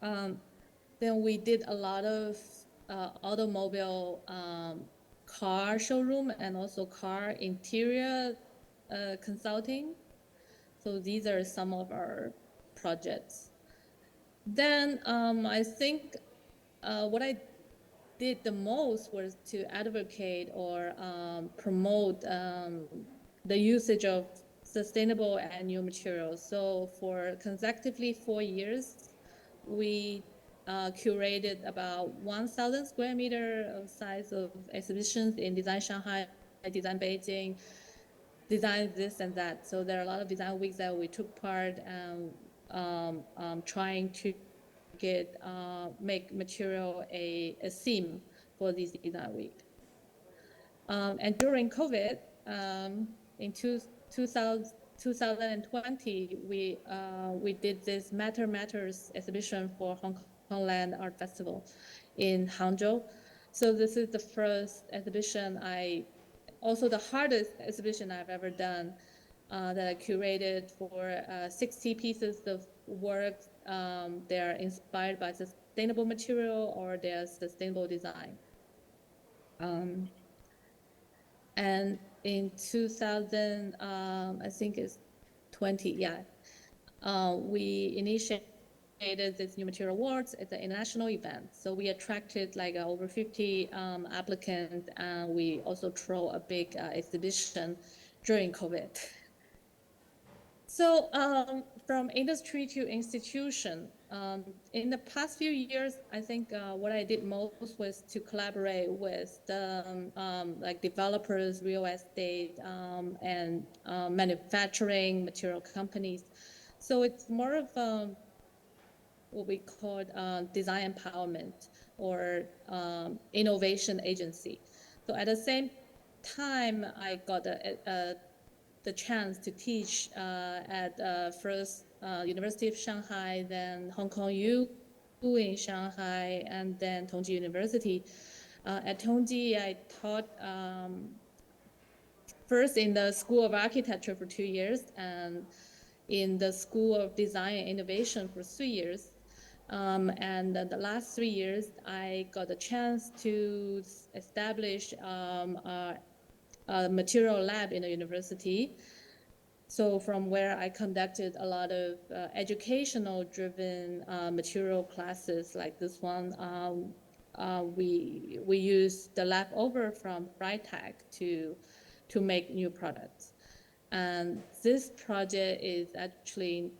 Then we did a lot of automobile car showroom and also car interior consulting. So these are some of our projects. Then I think what I did the most was to advocate or promote the usage of sustainable and new materials. So for consecutively 4 years, we curated about 1,000 square meter of size of exhibitions in Design Shanghai, Design Beijing, Design this and that. So there are a lot of design weeks that we took part trying to make material a theme for this design week. And during COVID, in 2020, we did this Matter Matters exhibition for Hong Kong Land Art Festival in Hangzhou. So this is the first exhibition also the hardest exhibition I've ever done that I curated for 60 pieces of work. They're inspired by sustainable material or they're sustainable design. And in 2000, I think it's 20, yeah, we initiated this New Material Awards. It's an international event. So we attracted like over 50 applicants, and we also throw a big exhibition during COVID. So from industry to institution, in the past few years, I think what I did most was to collaborate with the like developers, real estate, and manufacturing material companies. So it's more of what we call design empowerment or innovation agency. So at the same time, I got the chance to teach at first University of Shanghai, then Hong Kong U in Shanghai, and then Tongji University. At Tongji, I taught first in the School of Architecture for 2 years, and in the School of Design and Innovation for 3 years. And the last 3 years, I got a chance to establish a material lab in the university. So from where I conducted a lot of educational driven material classes like this one, we use the leftover from rchitect to make new products. And this project is actually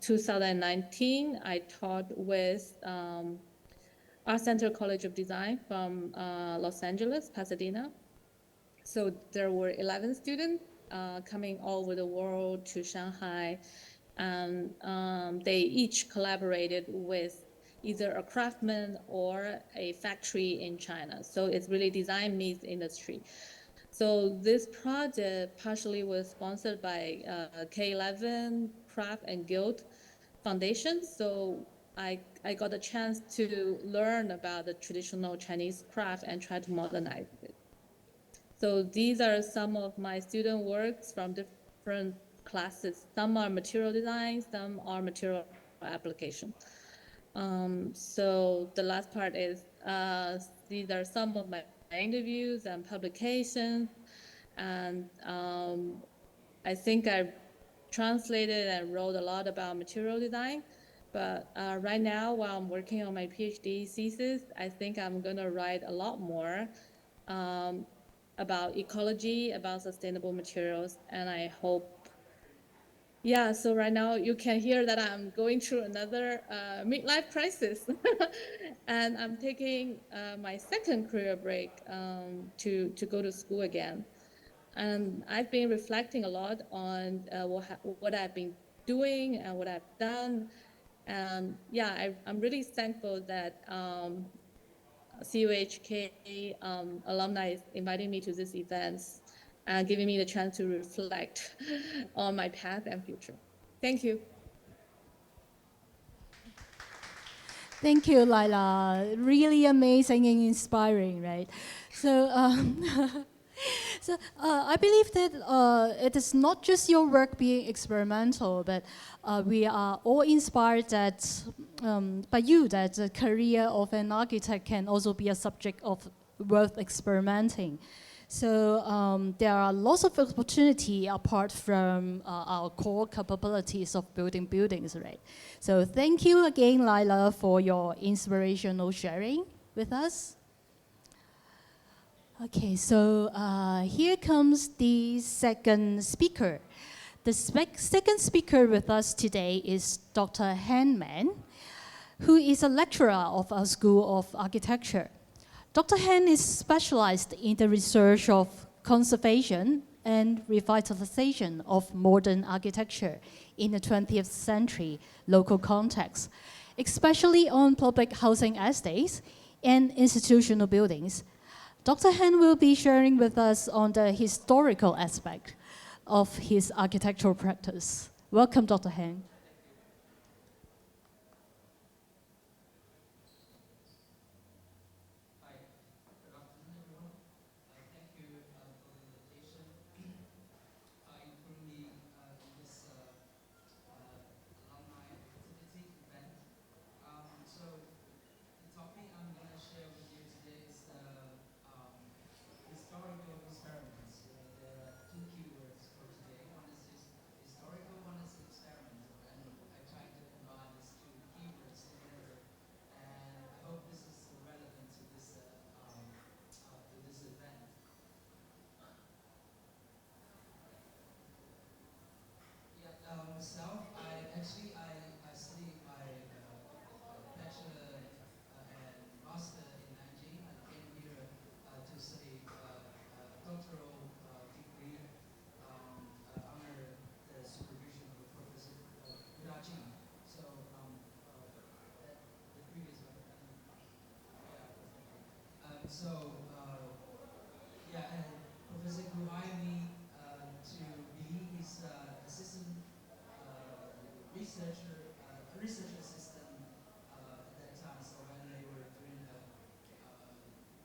2019. I taught with Art Center College of Design from Los Angeles, Pasadena. So there were 11 students coming all over the world to Shanghai, and they each collaborated with either a craftsman or a factory in China. So it's really design meets industry. So this project partially was sponsored by K11 Craft and Guild Foundation. So I got a chance to learn about the traditional Chinese craft and try to modernize it. So these are some of my student works from different classes. Some are material design, some are material application. So the last part is these are some of my interviews and publications, and I think I translated and wrote a lot about material design. But right now, while I'm working on my PhD thesis, I think I'm gonna write a lot more about ecology, about sustainable materials, and I hope, yeah, so right now you can hear that I'm going through another midlife crisis. And I'm taking my second career break to go to school again. And I've been reflecting a lot on what I've been doing and what I've done. And yeah, I'm really thankful that CUA alumni is inviting me to these events and giving me the chance to reflect on my path and future. Thank you. Thank you, Laila. Really amazing and inspiring, right? So, I believe that it is not just your work being experimental, but we are all inspired that by you that the career of an architect can also be a subject of worth experimenting. So there are lots of opportunity apart from our core capabilities of building buildings, right? So thank you again, Lila, for your inspirational sharing with us. Okay, so here comes the second speaker. The second speaker with us today is Dr. Han Man, who is a lecturer of our School of Architecture. Dr. Han is specialized in the research of conservation and revitalization of modern architecture in the 20th century local context, especially on public housing estates and institutional buildings. Dr. Han will be sharing with us on the historical aspect of his architectural practice. Welcome, Dr. Han. Hi, good afternoon, everyone. Thank you for the invitation. Including in this alumni activity event. So the topic I'm going to share with you today is historical experiments. There are two keywords for today. One is historical, one is experimental, and I try to combine these two keywords together. And I hope this is relevant to this event. Yeah, myself, I studied my bachelor and master in Nanjing. I came here to study doctoral degree under the supervision of Professor Gudaji. So the previous one, yeah, so yeah, and Professor Gu hired me to be his assistant research assistant at that time. So when they were doing a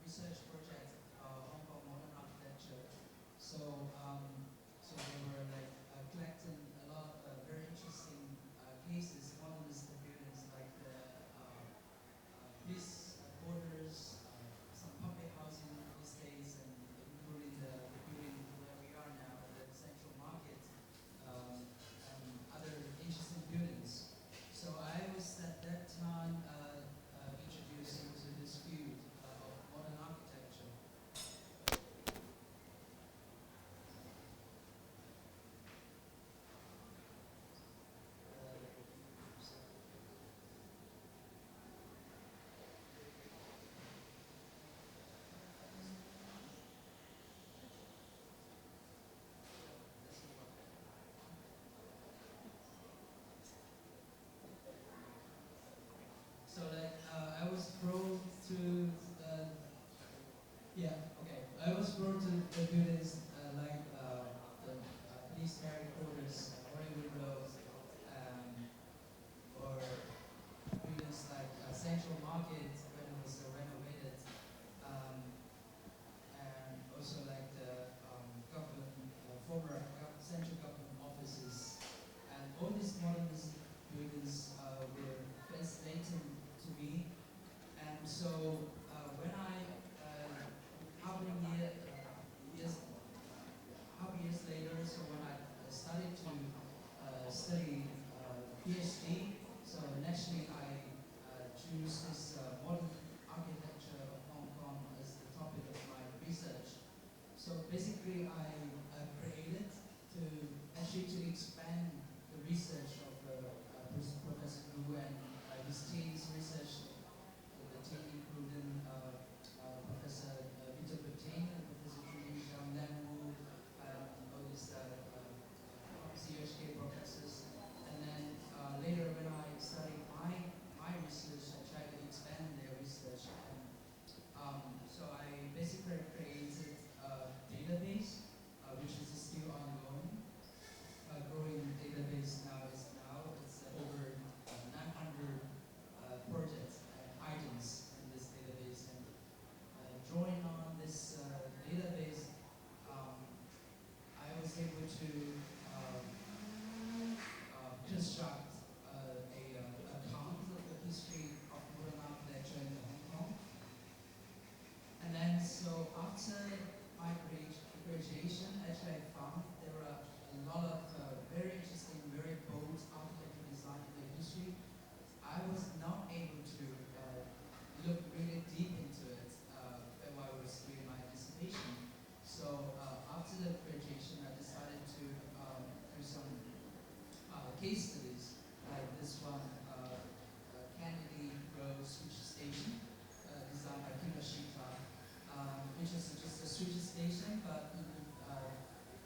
research project about Hong Kong modern architecture, so they were like collecting a lot of very interesting cases, modernist buildings like the police quarters, some public housing estates, and including the building where we are now, the Central Market, and other interesting buildings. So I was at that time introduced into this field of modern architecture. So like I was brought to uh, yeah, okay. I was brought to the buildings like the police barrack quarters, Hollywood Road, um, or buildings like Central Market when it was renovated, um, and also like the government, former central government offices, and all these modernist buildings were fascinating to me. And so when I, how many years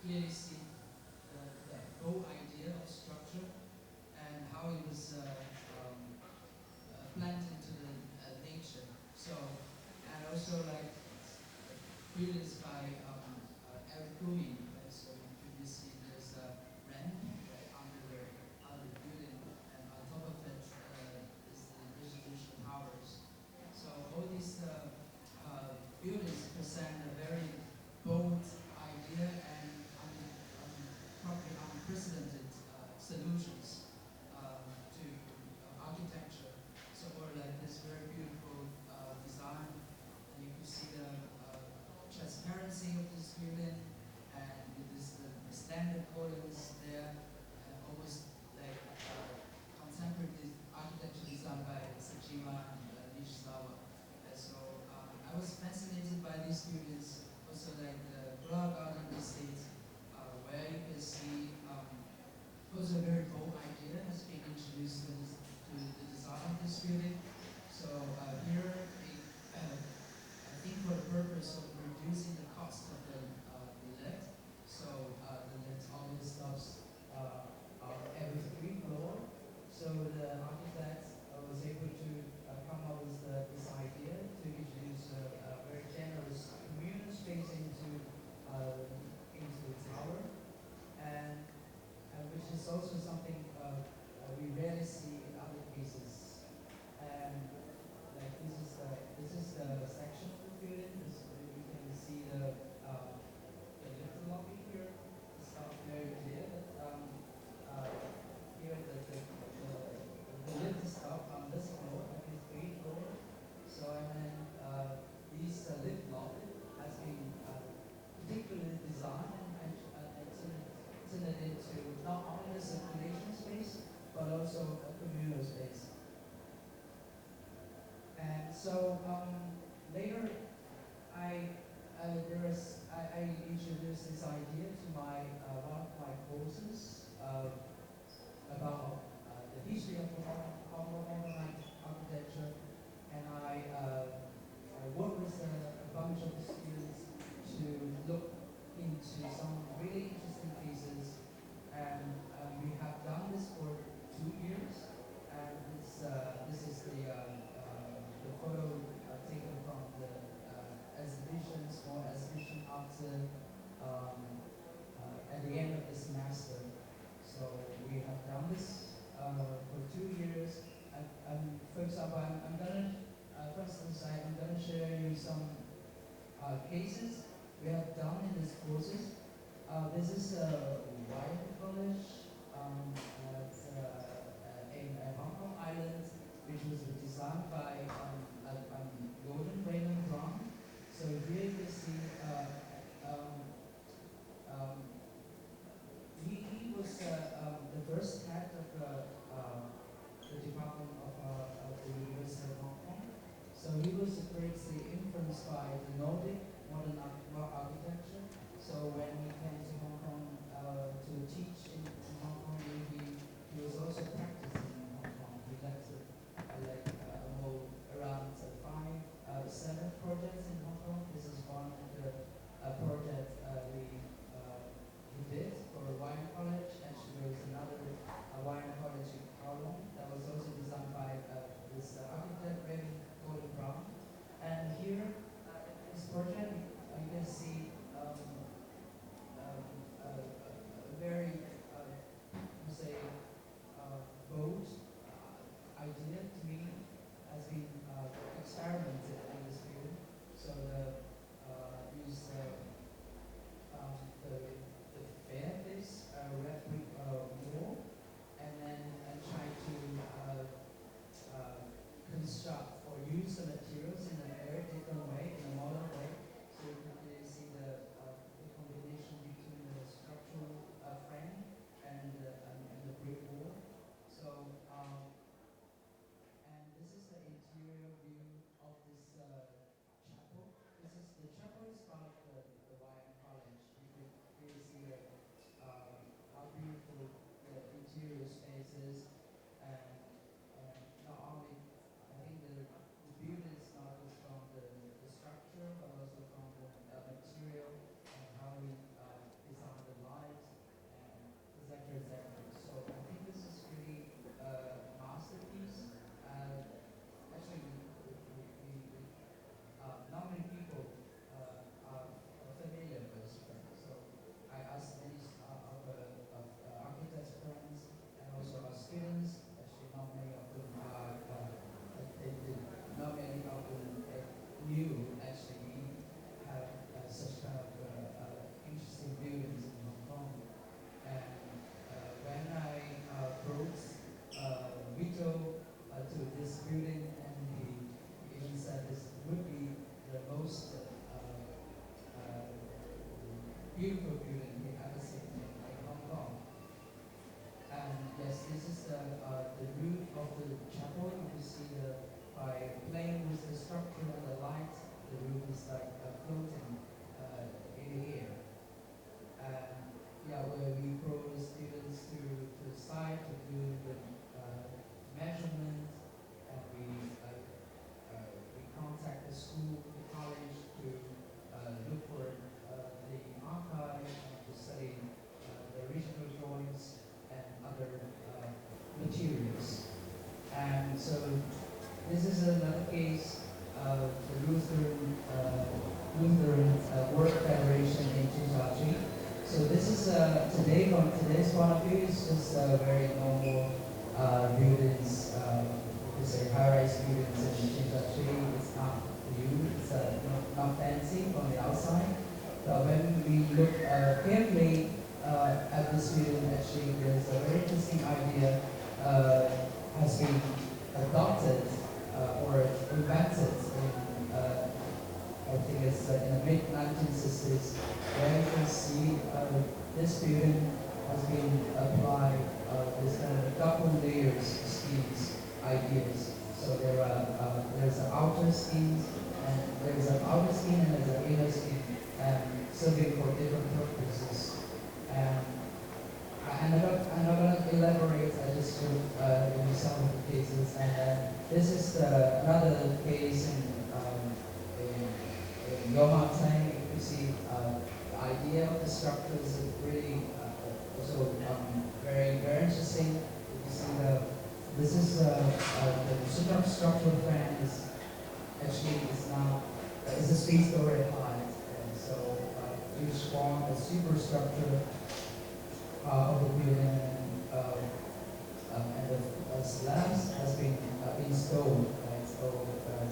clearly see the whole idea of structure and how it was planted into the nature. So, and also like buildings by Eric Cooley. Right? So you see there's a ramp right, under the building, and on top of it is the distribution towers. So all these buildings present a very bold idea and probably unprecedented solutions to architecture. So or like this very beautiful design, and you can see the transparency of this building, and with this the standard columns there, and almost like contemporary architecture designed by CUA and Nishizawa. And so I was fascinated by these buildings, also like the Flower Garden Estate, where you can see also a very bold idea has been introduced to the design of this building. So here, I think for the purpose of reducing the cost of the lift, so the lift always stops every 3 floors. So the architect was able to come up with this idea to introduce a very generous communal space into the tower, and which is also something we rarely see in other cases. And like this is the section of the building. You can see the lift lobby here. It's not very clear, but here the lift is up on this floor, I think 3 floor. So and then this lift lobby has been particularly designed and turned into not only a circulation space but also a communal space. And so later, I introduced this idea to one of my courses about the history of Hong Kong architecture, and I worked with a bunch of students to look into some really interesting cases, and we have done this for 2 years. And this is the photo taken from the exhibition, small exhibition after at the end of the semester. So we have done this for 2 years. For example, I'm gonna, for instance, I'm gonna share you some cases we have done in these courses. This is Wyatt College in Hong Kong Island, which was designed by Gordon Raymond Brown. So here you can see he was the first head of the Department of the University of Hong Kong. So he was greatly influenced by the Nordic modern architecture. So when he came to Hong Kong to teach in Hong Kong, he was also practicing in Hong Kong. He lectured around 7 projects in Hong Kong. This is one of the projects we did for Wyatt College, and there was another Wyatt College in Kowloon that was also designed by this architect Raymond Gordon Brown. And here in this project, you can see a very, bold idea to me has been experimented in this field. So use the fairface red brick wall, and then try to construct or use the materials in a very different way, in a modern way. So you can really see the combination between the structural frame and the brick wall. So and this is the interior view of this chapel. The chapel is part of the Wyatt College. You can really see how beautiful the interior space is, and not only I think the beauty is not just from the structure floating in the air. Yeah, where we propose the students to the site to do the measurement, and we contact the school, the college to look for the archive and to study the original drawings and other materials. And so this is another case of the Lutheran Work Federation in Chinchachi. So this is today, from today's point of view, it's just very normal buildings. You could say high-rise buildings in Chinchachi. It's not new. It's not fancy from the outside. But when we look carefully at this building, actually, there's a very interesting idea has been adopted or invented in, I think it's in the mid-1960s, where you can see this building has been applied this kind of double layers schemes ideas. So there's an outer scheme, and there's an outer scheme and there's an inner scheme, serving for different purposes. I'm not going to elaborate, I just give you some of the cases. And this is another case in Yomantang. You see the idea of the structure is really also very, very interesting. You see this is the superstructural fan is actually it's a 3-story high. And so you form a superstructure of the building, and the slabs has been installed, and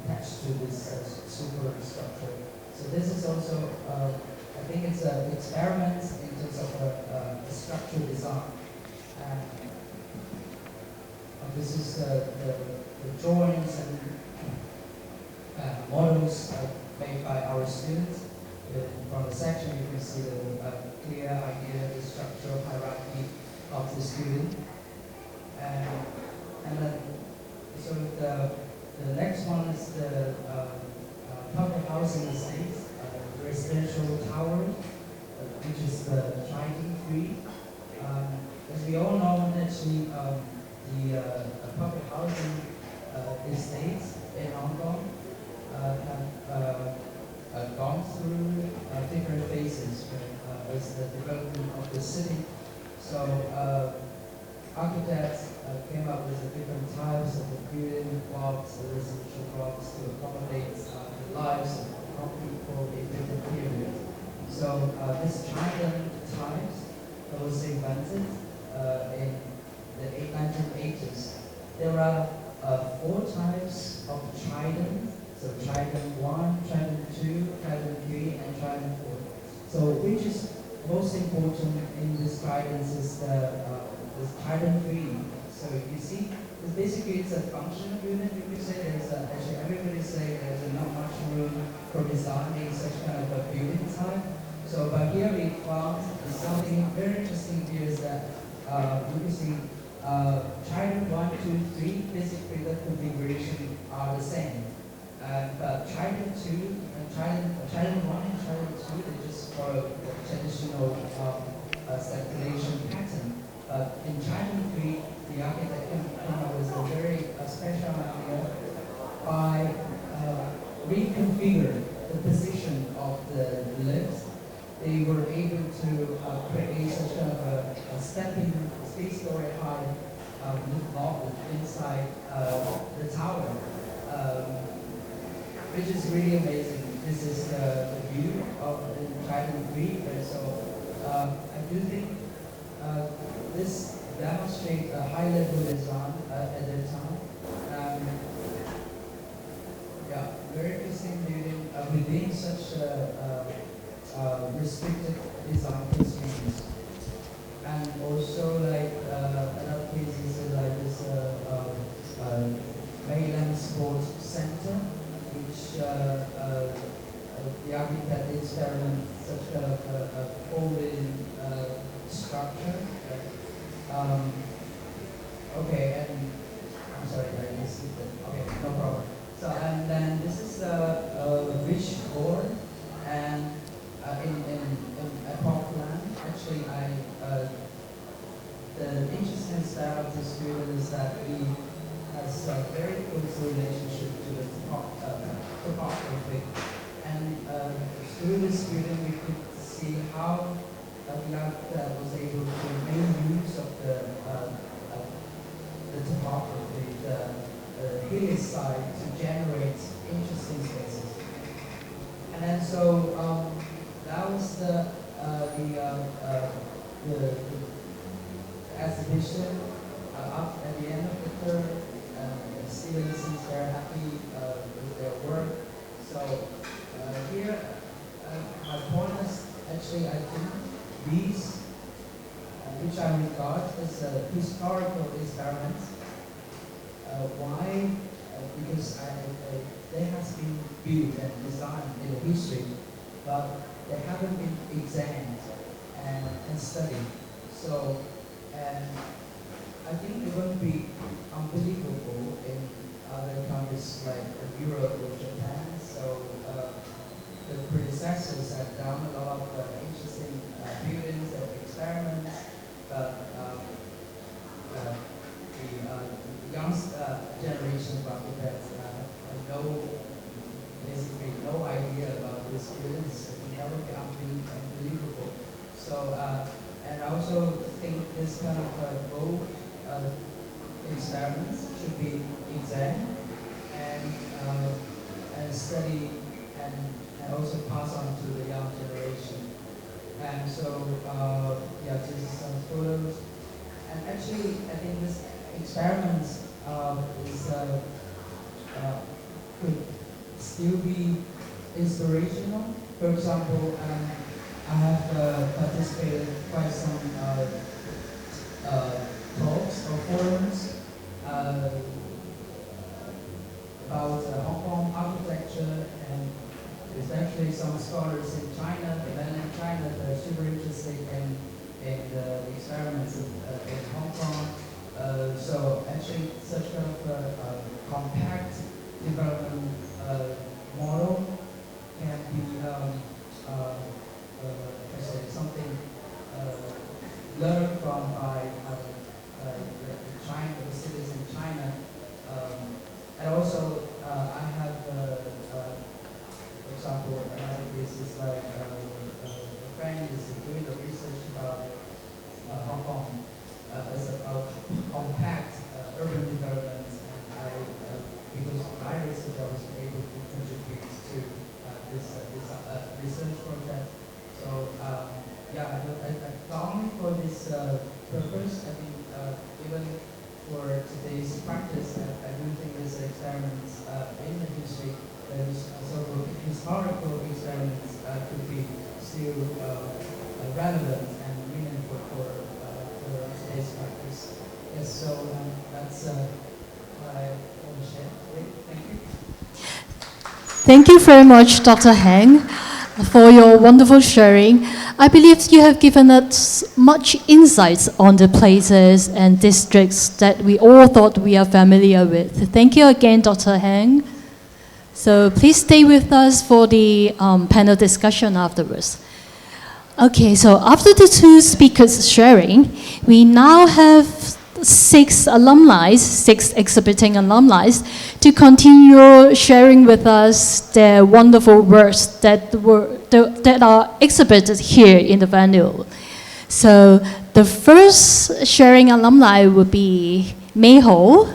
attached to this superstructure. So this is also, I think it's an experiment in terms of a structural design. And this is the drawings and models made by our students. From the section, you can see the clear idea, the structural hierarchy of the student. And then, so the next one is the public housing estates, residential tower, which is the Chinese free. As we all know, actually, the public housing estates in Hong Kong have gone through different phases as the development of the city. So architects came up with the different types of the building blocks, the residential blocks, to accommodate the lives of people in different periods. So this China types was invented in the 1980s. There are 4 types of trident. So trident 1, trident 2, trident 3, and trident 4. So which is most important in this trident is this trident 3. So you see, basically it's a functional unit. You could say actually everybody say there's not much room for designing such kind of a building type. So but here we found something very interesting here is that you can see trident 1, 2, 3, basically the configuration are the same. But trident 2 and trident 1 and trident 2, they just follow the traditional circulation pattern. But in trident 3, the architect came up with a very special idea by reconfigure the position of the lifts. They were able to create such kind of a stepping 3-story high lift block inside the tower. Which is really amazing. This is the view of the Trident 3, and so I do think this demonstrates a high-level design at that time. Yeah, very interesting building within such restricted design constraints. And also, like another case is like this Mainland Sports Center, which the architect experiment such kind of a folding structure. Okay, and I'm sorry, I missed it. Okay, no problem. So, and then this is a rich board close relationship to the topography. And through this student, we could see how the architect was able to make use of the topography, the hilly side, to generate interesting spaces. And then so that was the exhibition. Up at the end of the term, the students seems they're happy with their work. So here, my point is actually I think these, which I regard as historical experiments. Why? Because they have been built and designed in the history, but they haven't been examined and studied. So, and I think it would be unbelievable in other countries like Europe or Japan. So the predecessors have done a lot of interesting buildings and experiments, but the young generation of architects have basically no idea about these buildings. It will never be unbelievable. So, and I also think this kind of bold experiments should be examined and studied and also pass on to the young generation. And so, yeah, this is some photos. And actually, I think this experiment could still be inspirational. For example, I have participated quite some talks or forums about Hong Kong architecture, and especially some scholars in China, the mainland China, that are super interested in the experiments in Hong Kong. So actually, such kind of compact development model can be something learned from by China, the cities in China. And also, I have, for example, another case is like a friend is doing the research about Hong Kong as a compact urban development, and because of my research, I was able to contribute to this research project. So yeah, not only for this purpose, I think even for today's practice, I do think these experiments in the history, those so-called historical experiments could be still relevant and meaningful for today's practice. Yes, so that's what I want to share today. Thank you. Thank you very much, Dr. Heng, for your wonderful sharing. I believe you have given us much insights on the places and districts that we all thought we are familiar with. Thank you again, Dr. Heng. So please stay with us for the panel discussion afterwards. Okay, so after the two speakers sharing, we now have six exhibiting alumni, to continue sharing with us their wonderful works that are exhibited here in the venue. So the first sharing alumni would be Mei Ho.